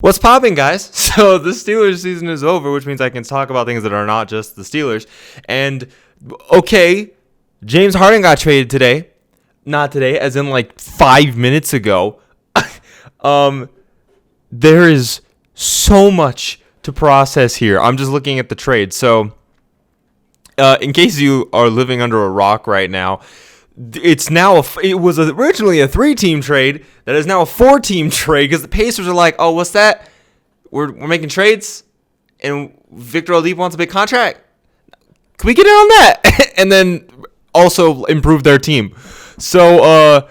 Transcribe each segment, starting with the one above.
What's popping, guys? So the Steelers season is over, which means I can talk about things that are not just the Steelers. And okay, James Harden got traded today. Not today, as in like 5 minutes ago. There is so much to process here. I'm just looking at the trade. So, in case you are living under a rock right now, it was originally a 3-team trade that is now a 4-team trade because the Pacers are like, oh, what's that? We're making trades, and Victor Oladipo wants a big contract. Can we get in on that? And then also improve their team. So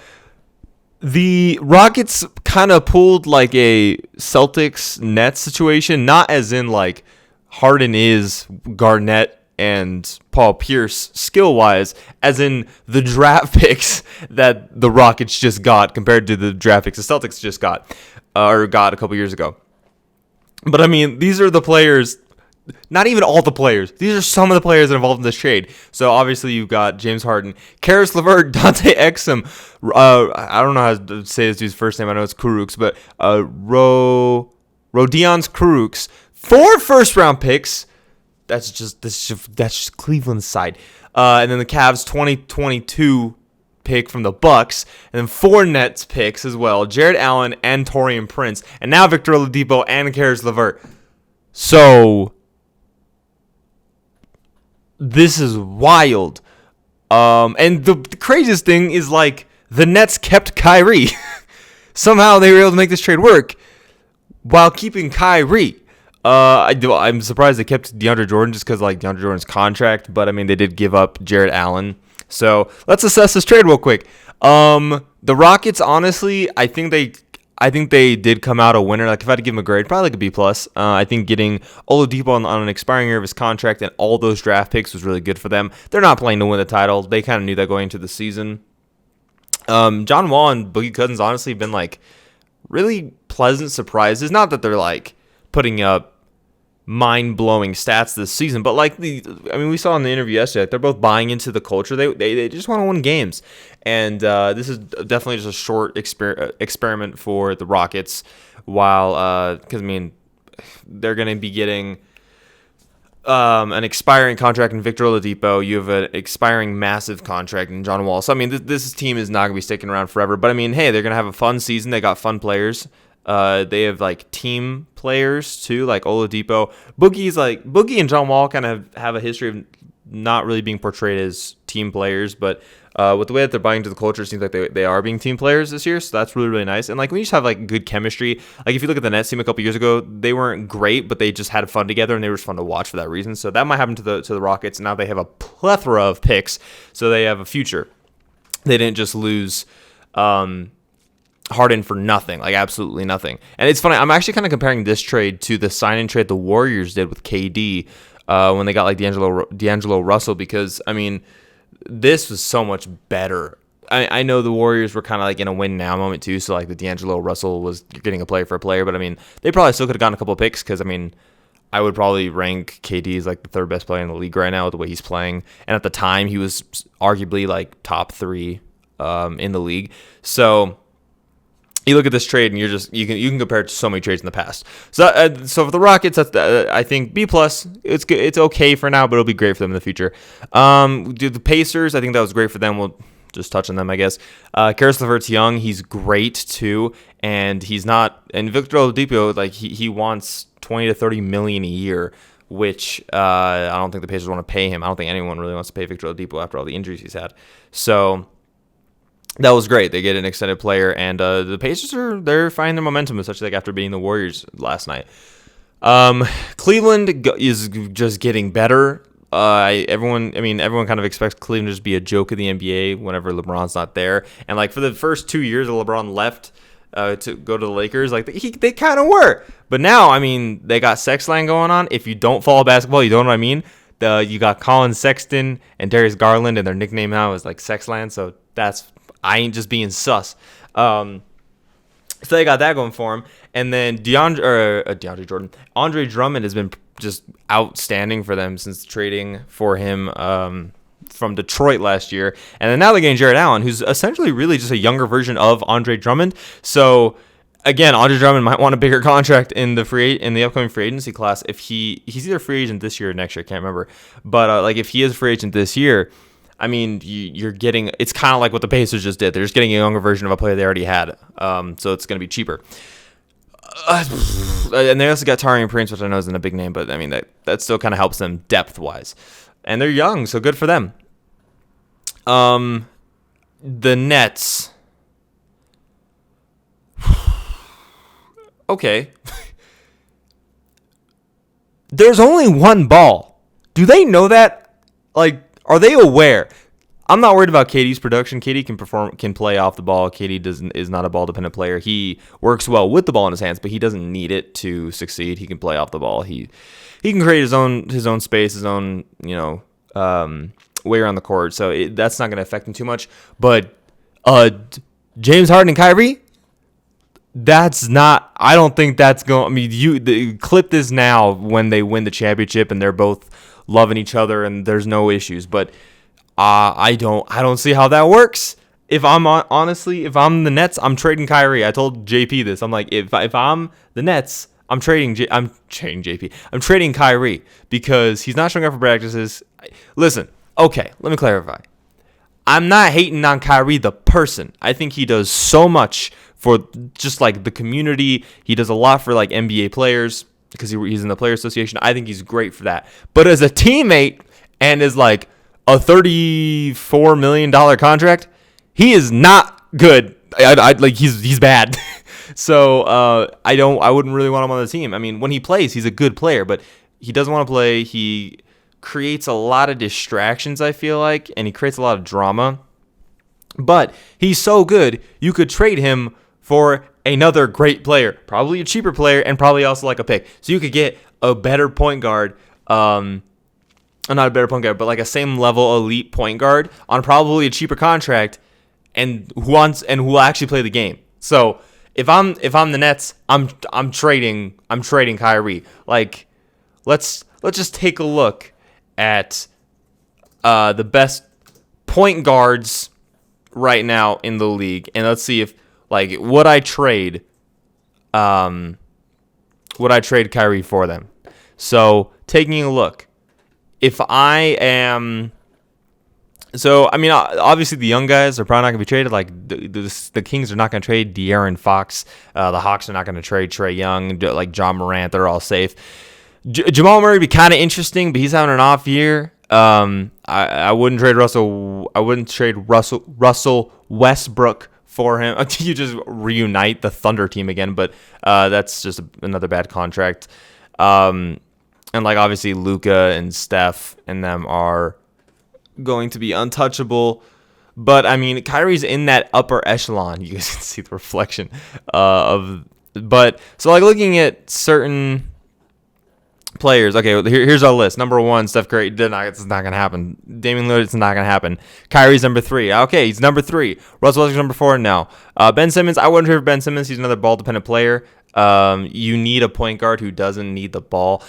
the Rockets kind of pulled like a Celtics Nets situation, not as in like Harden is Garnett and Paul Pierce skill-wise, as in the draft picks that the Rockets just got compared to the draft picks the Celtics just got a couple years ago. But, I mean, these are the players, not even all the players. These are some of the players involved in this trade. So, obviously, you've got James Harden, Karis LeVert, Dante Exum. I don't know how to say this dude's first name. I know it's Kurucs, but Rodion's Kurucs. 4 first-round picks. That's just Cleveland's side. And then the Cavs 2022 pick from the Bucks, and then 4 Nets picks as well. Jared Allen and Taurean Prince, and now Victor Oladipo and Karis LeVert. So this is wild. And the craziest thing is like the Nets kept Kyrie. Somehow they were able to make this trade work while keeping Kyrie. I'm surprised they kept DeAndre Jordan just because like DeAndre Jordan's contract, but I mean they did give up Jared Allen. So let's assess this trade real quick. The Rockets, honestly, I think they did come out a winner. Like if I had to give them a grade, probably like a B+. I think getting Oladipo on an expiring year of his contract and all those draft picks was really good for them. They're not playing to win the title. They kind of knew that going into the season. John Wall and Boogie Cousins honestly have been like really pleasant surprises. Not that they're like putting up mind-blowing stats this season, but like we saw in the interview yesterday, like they're both buying into the culture. They just want to win games, and this is definitely just a short experiment for the Rockets. While because I mean they're going to be getting an expiring contract in Victor Oladipo. You have an expiring massive contract in John Wall. So I mean this team is not going to be sticking around forever. But I mean, hey, they're going to have a fun season. They got fun players. They have like team players too, like Oladipo. Boogie and John Wall kind of have a history of not really being portrayed as team players, but with the way that they're buying into the culture, it seems like they are being team players this year. So that's really, really nice. And like when you just have like good chemistry, like if you look at the Nets team a couple years ago, they weren't great, but they just had fun together and they were just fun to watch for that reason. So that might happen to the Rockets. Now they have a plethora of picks, so they have a future. They didn't just lose Harden for nothing, like absolutely nothing. And it's funny, I'm actually kind of comparing this trade to the sign-in trade the Warriors did with KD when they got like D'Angelo Russell, because, I mean, this was so much better. I know the Warriors were kind of like in a win-now moment too, so like the D'Angelo Russell was getting a player for a player, but I mean, they probably still could have gotten a couple of picks because, I mean, I would probably rank KD as like the 3rd best player in the league right now with the way he's playing. And at the time, he was arguably like top 3 in the league. So you look at this trade and you can compare it to so many trades in the past. So for the Rockets, that's I think B+. It's good. It's okay for now, but it'll be great for them in the future. The Pacers, I think that was great for them. We'll just touch on them, I guess. Karis LeVert's young. He's great too, and he's not. And Victor Oladipo, like he wants $20 to $30 million a year, which I don't think the Pacers want to pay him. I don't think anyone really wants to pay Victor Oladipo after all the injuries he's had. So that was great. They get an extended player, and the Pacers they're finding their momentum, especially like after beating the Warriors last night. Cleveland is just getting better. Everyone kind of expects Cleveland to just be a joke of the NBA whenever LeBron's not there. And like for the first 2 years that LeBron left to go to the Lakers, like they kind of were. But now, I mean, they got Sexland going on. If you don't follow basketball, you don't know what I mean. You got Colin Sexton and Darius Garland, and their nickname now is like Sexland. So I ain't just being sus. So they got that going for him. And then DeAndre Jordan. Andre Drummond has been just outstanding for them since trading for him from Detroit last year. And then now they're getting Jared Allen, who's essentially really just a younger version of Andre Drummond. So again, Andre Drummond might want a bigger contract in the upcoming free agency class. If he's either free agent this year or next year, I can't remember. But like if he is a free agent this year, I mean, you're getting, it's kind of like what the Pacers just did. They're just getting a younger version of a player they already had. So it's going to be cheaper. And they also got Taurean Prince, which I know isn't a big name, but I mean, that still kind of helps them depth-wise. And they're young, so good for them. The Nets. Okay. There's only one ball. Do they know that? Like, are they aware? I'm not worried about KD's production. KD can play off the ball. KD is not a ball dependent player. He works well with the ball in his hands, but he doesn't need it to succeed. He can play off the ball. He can create his own space, his own way around the court. So that's not going to affect him too much. But James Harden and Kyrie, that's not. I don't think that's going. I mean, clip this now when they win the championship and they're both loving each other and there's no issues. But I don't see how that works. If I'm the Nets, I'm trading Kyrie. I told JP this. I'm like, if I'm the Nets, I'm trading JP. I'm trading Kyrie because he's not showing up for practices. Listen, okay, let me clarify. I'm not hating on Kyrie the person. I think he does so much for just like the community. He does a lot for like NBA players because he's in the Player Association. I think he's great for that. But as a teammate and as like a $34 million contract, he is not good. He's bad. So I wouldn't really want him on the team. I mean, when he plays, he's a good player, but he doesn't want to play. He creates a lot of distractions, I feel like, and he creates a lot of drama. But he's so good, you could trade him for another great player, probably a cheaper player, and probably also like a pick. So you could get a better point guard. Not a better point guard, but like a same level elite point guard on probably a cheaper contract, and who will actually play the game. So if I'm the Nets, I'm trading Kyrie. Like let's just take a look at the best point guards right now in the league, and let's see if like would I trade Kyrie for them. So taking a look. If I am, so I mean, obviously the young guys are probably not going to be traded. Like the Kings are not going to trade De'Aaron Fox. The Hawks are not going to trade Trae Young, like John Morant. They're all safe. Jamal Murray would be kind of interesting, but he's having an off year. I wouldn't trade Russell. I wouldn't trade Russell Westbrook for him. You just reunite the Thunder team again, but that's just another bad contract. And like obviously Luka and Steph and them are going to be untouchable. But I mean, Kyrie's in that upper echelon. You guys can see the reflection but so like looking at certain players. Okay, here's our list. Number 1, Steph Curry. It's not gonna happen. Damian Lillard. It's not gonna happen. Kyrie's number 3. Okay, he's number 3. Russell Westbrook's number 4 now. Ben Simmons. I wouldn't trade for Ben Simmons. He's another ball dependent player. You need a point guard who doesn't need the ball.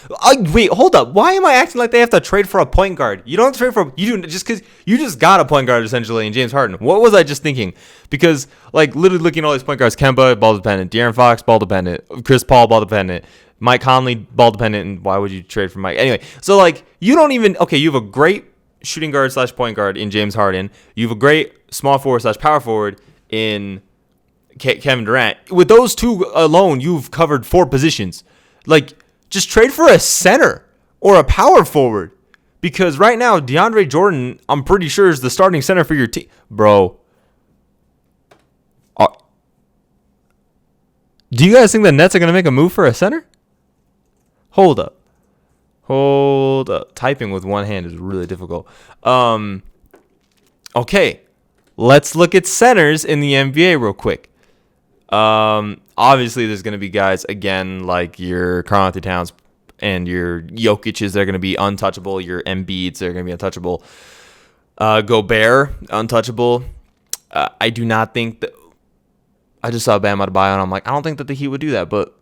Wait, hold up. Why am I acting like they have to trade for a point guard? You don't have to trade for just because you just got a point guard essentially in James Harden. What was I just thinking? Because like literally looking at all these point guards, Kemba ball dependent, De'Aaron Fox ball dependent, Chris Paul ball dependent, Mike Conley ball dependent, and why would you trade for Mike? Anyway, so like you don't even you have a great shooting guard / point guard in James Harden. You have a great small forward / power forward in Kevin Durant. With those two alone, you've covered 4 positions. Like, just trade for a center or a power forward. Because right now, DeAndre Jordan, I'm pretty sure, is the starting center for your team. Bro. Do you guys think the Nets are going to make a move for a center? Hold up. Typing with one hand is really difficult. Okay. Let's look at centers in the NBA real quick. Obviously there's going to be guys again like your Karl-Anthony Towns and your Jokic's. They're going to be untouchable. Your Embiid's, they're going to be untouchable. Gobert, untouchable. I do not think that. I just saw Bam Adebayo and I'm like, I don't think that the Heat would do that, but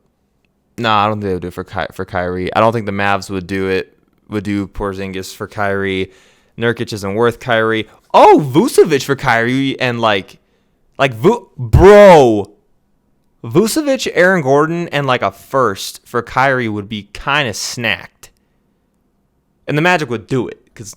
I don't think they would do it for Kyrie. I don't think the Mavs would do it. Would do Porzingis for Kyrie. Nurkic isn't worth Kyrie. Oh, Vucevic for Kyrie and bro. Vucevic, Aaron Gordon, and like a first for Kyrie would be kind of snacked. And the Magic would do it because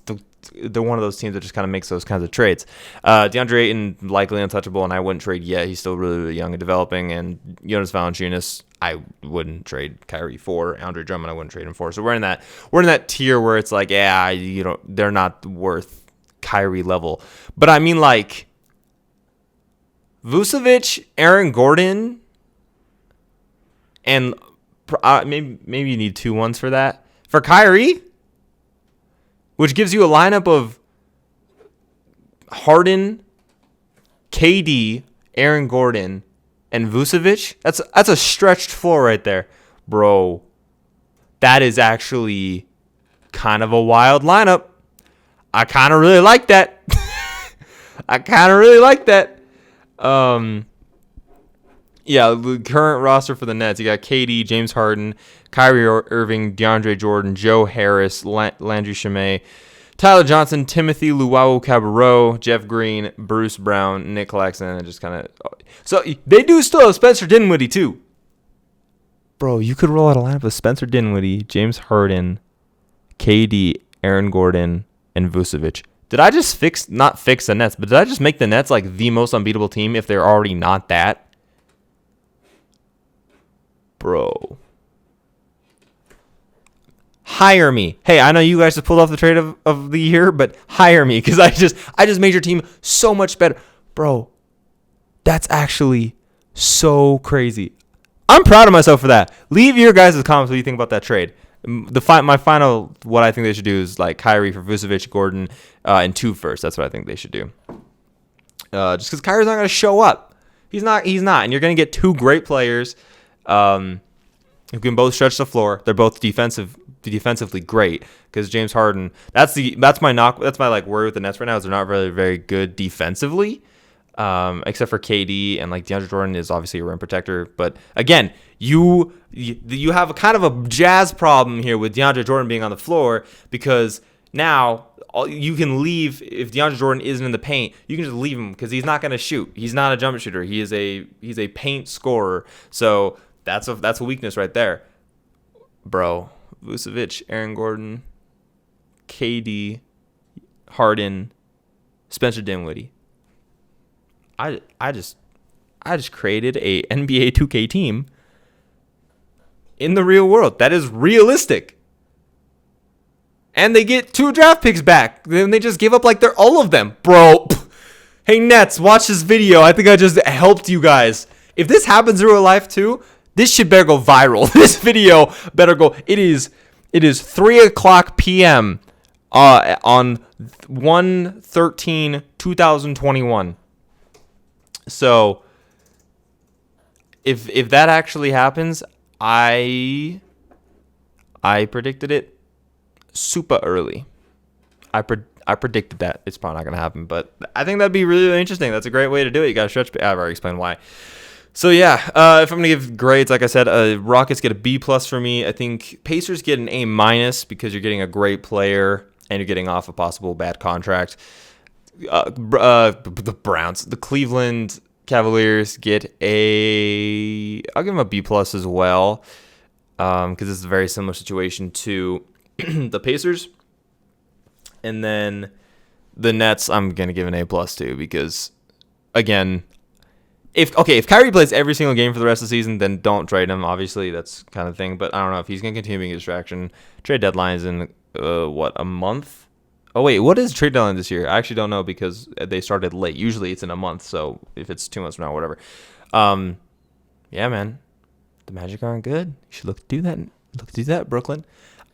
they're one of those teams that just kind of makes those kinds of trades. DeAndre Ayton, likely untouchable, and I wouldn't trade yet. He's still really, really young and developing. And Jonas Valanciunas, I wouldn't trade Kyrie for. Andre Drummond, I wouldn't trade him for. So we're in that tier where it's like, yeah, they're not worth Kyrie level. But I mean, like, Vucevic, Aaron Gordon, and maybe you need 2 ones for that. For Kyrie, which gives you a lineup of Harden, KD, Aaron Gordon, and Vucevic. That's a stretched floor right there. Bro, that is actually kind of a wild lineup. I kind of really like that. Yeah, the current roster for the Nets, you got KD, James Harden, Kyrie Irving, DeAndre Jordan, Joe Harris, Landry Shamet, Tyler Johnson, Timothy Luwawu-Cabarrot, Jeff Green, Bruce Brown, Nick Claxton, and just kind of... So they do still have Spencer Dinwiddie, too. Bro, you could roll out a lineup of Spencer Dinwiddie, James Harden, KD, Aaron Gordon, and Vucevic. Did I just not fix the Nets, but did I just make the Nets like the most unbeatable team if they're already not that? Bro. Hire me. Hey, I know you guys have pulled off the trade of the year, but hire me because I just made your team so much better. Bro, that's actually so crazy. I'm proud of myself for that. Leave your guys' comments what you think about that trade. My final, what I think they should do is like Kyrie for Vucevic, Gordon, and 2 first. That's what I think they should do. Just because Kyrie's not going to show up. He's not. And you're going to get 2 great players who can both stretch the floor. They're both defensively great because James Harden. That's my like worry with the Nets right now is they're not really very good defensively. Except for KD and like DeAndre Jordan is obviously a rim protector. But again, you have a kind of a Jazz problem here with DeAndre Jordan being on the floor because now you can leave if DeAndre Jordan isn't in the paint. You can just leave him because he's not going to shoot. He's not a jump shooter. He's a paint scorer. So that's a weakness right there, bro. Vucevic, Aaron Gordon, KD, Harden, Spencer Dinwiddie. I just created a NBA 2K team in the real world that is realistic. And they get 2 draft picks back. Then they just give up like they're all of them. Bro, hey Nets, watch this video. I think I just helped you guys. If this happens in real life too, this shit better go viral. This video better go. It is 3:00 p.m. On 1/13/2021. So if that actually happens, I predicted it super early. I predicted that. It's probably not going to happen, but I think that'd be really, really interesting. That's a great way to do it. You got to stretch. I've already explained why. So yeah, if I'm going to give grades, like I said, Rockets get a B+ for me. I think Pacers get an A- because you're getting a great player and you're getting off a possible bad contract. The Browns, the Cleveland Cavaliers get I'll give them a B+ as well, because it's a very similar situation to the Pacers. And then the Nets, I'm gonna give an A+ too, because again, if Kyrie plays every single game for the rest of the season, then don't trade him. Obviously, that's kind of thing. But I don't know if he's gonna continue being a distraction. Trade deadline is in a month. Oh, wait, what is trade deadline this year? I actually don't know because they started late. Usually it's in a month, so if it's 2 months from now, whatever. Yeah, man. The Magic aren't good. You should look to do that. Brooklyn.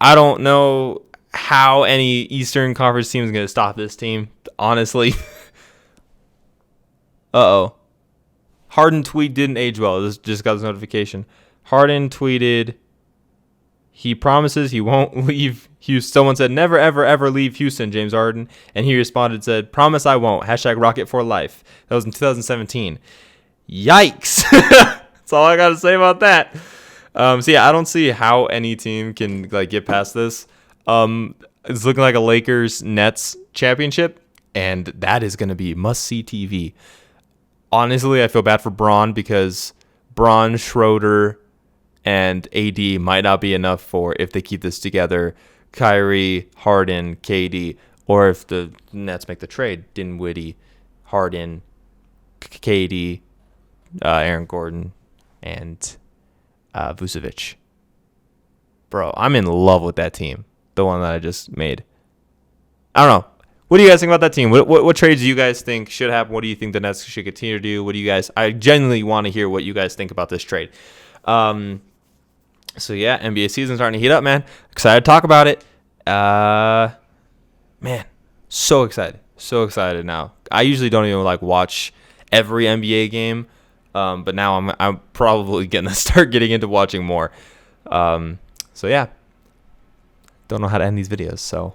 I don't know how any Eastern Conference team is going to stop this team, honestly. Uh-oh. Harden tweet didn't age well. This just got this notification. Harden tweeted... He promises he won't leave Houston. Someone said, never, ever, ever leave Houston, James Harden. And he responded, said, promise I won't. #Rocket for life. That was in 2017. Yikes. That's all I got to say about that. So, yeah, I don't see how any team can get past this. It's looking like a Lakers-Nets championship, and that is going to be must-see TV. Honestly, I feel bad for Braun because Braun, Schroeder, and AD might not be enough for if they keep this together. Kyrie, Harden, KD, or if the Nets make the trade, Dinwiddie, Harden, KD, Aaron Gordon, and Vucevic. Bro, I'm in love with that team. The one that I just made. I don't know. What do you guys think about that team? What trades do you guys think should happen? What do you think the Nets should continue to do? What do you guys? I genuinely want to hear what you guys think about this trade. So yeah, NBA season's starting to heat up, man. Excited to talk about it. Man, so excited now. I usually don't even watch every NBA game, but now I'm probably gonna start getting into watching more. So yeah, don't know how to end these videos, so